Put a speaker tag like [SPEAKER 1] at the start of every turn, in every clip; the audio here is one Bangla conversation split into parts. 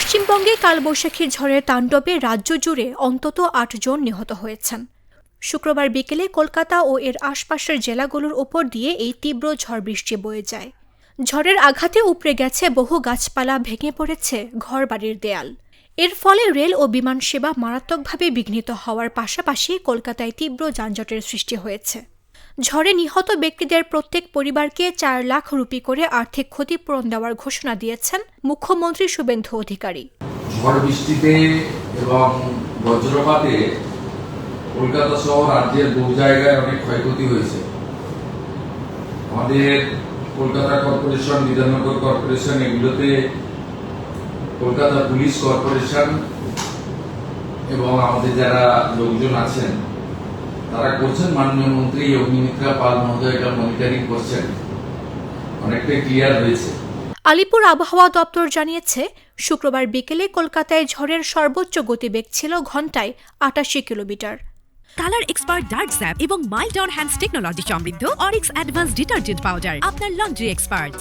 [SPEAKER 1] পশ্চিমবঙ্গে কালবৈশাখীর ঝড়ের তাণ্ডবে রাজ্য জুড়ে অন্তত ৮ জন নিহত হয়েছেন। শুক্রবার বিকেলে কলকাতা ও এর আশপাশের জেলাগুলোর ওপর দিয়ে এই তীব্র ঝড় বৃষ্টি বয়ে যায়। ঝড়ের আঘাতে উপড়ে গেছে বহু গাছপালা, ভেঙে পড়েছে ঘরবাড়ির দেয়াল। এর ফলে রেল ও বিমান সেবা মারাত্মকভাবে বিঘ্নিত হওয়ার পাশাপাশি কলকাতায় তীব্র যানজটের সৃষ্টি হয়েছে। ঝড়ে নিহত ব্যক্তিদের প্রত্যেক পরিবারকে ৪ লাখ রুপি করে আর্থিক ক্ষতিপূরণ দেওয়ার ঘোষণা দিয়েছেন মুখ্যমন্ত্রী শুভেন্দু অধিকারী।
[SPEAKER 2] ঝড় বৃষ্টিতে এবং বজ্রপাতে কলকাতা সহ রাজ্যের বহু জায়গায় অনেক ক্ষয়ক্ষতি হয়েছে। আমাদের কলকাতা কর্পোরেশন, বিধাননগর কর্পোরেশন, এগুলোতে কলকাতা পুলিশ কর্পোরেশন এবং আমাদের যারা লোকজন আছেন তারা করছেন। মাননীয় মন্ত্রী অগ্নিমিত্রা পাল মহোদয় এটা মনিটরিং করছেন, অনেকটাই ক্লিয়ার হয়েছে।
[SPEAKER 1] আলিপুর আবহাওয়া দপ্তর জানিয়েছে, শুক্রবার বিকেলে কলকাতায় ঝড়ের সর্বোচ্চ গতিবেগ ছিল ঘন্টায় ৮৮ কিলোমিটার।
[SPEAKER 3] কালার এক্সপার্ট ডার্ক স্যাপ এবং মাইল্ড অন হ্যান্ডস টেকনোলজি সমৃদ্ধ অরিক্স অ্যাডভান্স ডিটারজেন্ট পাউডার আপনার লন্ড্রি এক্সপার্ট।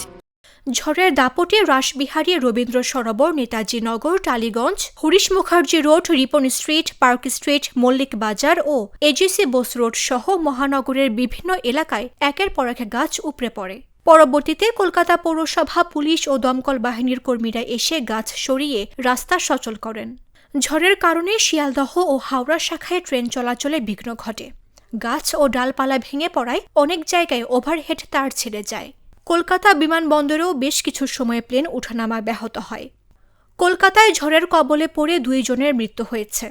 [SPEAKER 1] ঝড়ের দাপটে Rashbehari, Rabindra Sarobar, Netaji Nagar, Tollygunge, Harish Mukherjee road, Ripon street, park street, Mallick Bazar ও এজিসি বোস রোড সহ মহানগরের বিভিন্ন এলাকায় একের পর এক গাছ উপড়ে পড়ে। পরবর্তীতে কলকাতা পৌরসভা, পুলিশ ও দমকল বাহিনীর কর্মীরা এসে গাছ সরিয়ে রাস্তা সচল করেন। ঝড়ের কারণে শিয়ালদহ ও হাওড়া শাখায় ট্রেন চলাচলে বিঘ্ন ঘটে। গাছ ও ডালপালা ভেঙে পড়ায় অনেক জায়গায় ওভারহেড তার ছিঁড়ে যায়। কলকাতা বিমানবন্দরেও বেশ কিছু সময় প্লেন ওঠানামা ব্যাহত হয়। কলকাতায় ঝড়ের কবলে পড়ে 2 জনের মৃত্যু হয়েছে।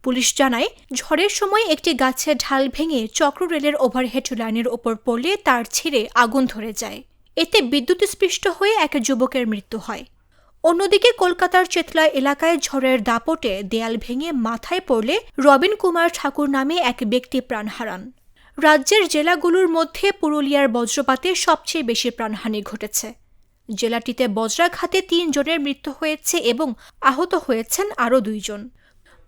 [SPEAKER 1] পুলিশ জানায়, ঝড়ের সময় একটি গাছের ঢাল ভেঙে চক্র রেলের ওভারহেড লাইনের ওপর পড়লে তার ছিঁড়ে আগুন ধরে যায়। এতে বিদ্যুৎস্পৃষ্ট হয়ে এক যুবকের মৃত্যু হয়। অন্যদিকে কলকাতার চেতলা এলাকায় ঝড়ের দাপটে দেয়াল ভেঙে মাথায় পড়লে রবিন কুমার ঠাকুর নামে এক ব্যক্তি প্রাণ হারান। রাজ্যের জেলাগুলোর মধ্যে পুরুলিয়ার বজ্রপাতে সবচেয়ে বেশি প্রাণহানি ঘটেছে। জেলাটিতে বজ্রাঘাতে 3 জনের মৃত্যু হয়েছে এবং আহত হয়েছেন আরও 2 জন।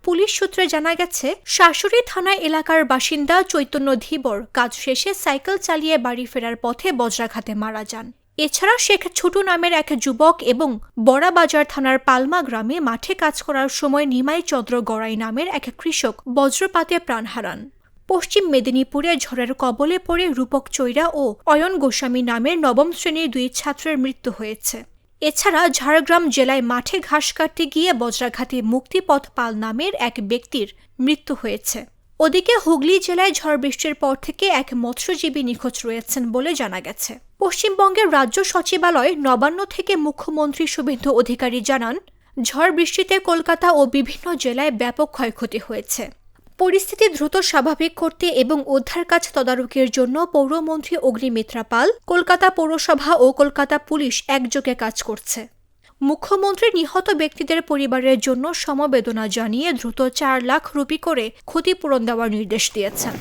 [SPEAKER 1] পুলিশ সূত্রে জানা গেছে, শাশুড়ি থানা এলাকার বাসিন্দা চৈতন্য ধীবর কাজ শেষে সাইকেল চালিয়ে বাড়ি ফেরার পথে বজ্রাঘাতে মারা যান। এছাড়া শেখ ছুটু নামের এক যুবক এবং বড়াবাজার থানার পালমা গ্রামে মাঠে কাজ করার সময় নিমাই চন্দ্র গড়াই নামের এক কৃষক বজ্রপাতে প্রাণ হারান। পশ্চিম মেদিনীপুরে ঝড়ের কবলে পড়ে রূপক চৈরা ও অয়ন গোস্বামী নামের 9ম শ্রেণীর 2 ছাত্রের মৃত্যু হয়েছে। এছাড়া ঝাড়গ্রাম জেলায় মাঠে ঘাস কাটতে গিয়ে বজ্রাঘাতে মুক্তিপথ পাল নামের এক ব্যক্তির মৃত্যু হয়েছে। ওদিকে হুগলি জেলায় ঝড় বৃষ্টির পর থেকে এক মৎস্যজীবী নিখোঁজ রয়েছেন বলে জানা গেছে। পশ্চিমবঙ্গের রাজ্য সচিবালয় নবান্ন থেকে মুখ্যমন্ত্রী শুভেন্দু অধিকারী জানান, ঝড় বৃষ্টিতে কলকাতা ও বিভিন্ন জেলায় ব্যাপক ক্ষয়ক্ষতি হয়েছে। পরিস্থিতি দ্রুত স্বাভাবিক করতে এবং উদ্ধার কাজ তদারকির জন্য পৌরমন্ত্রী অগ্নিমিত্রা পাল, কলকাতা পৌরসভা ও কলকাতা পুলিশ একযোগে কাজ করছে। মুখ্যমন্ত্রী নিহত ব্যক্তিদের পরিবারের জন্য সমবেদনা জানিয়ে দ্রুত 4 লাখ রুপি করে ক্ষতিপূরণ দেওয়ার নির্দেশ দিয়েছেন।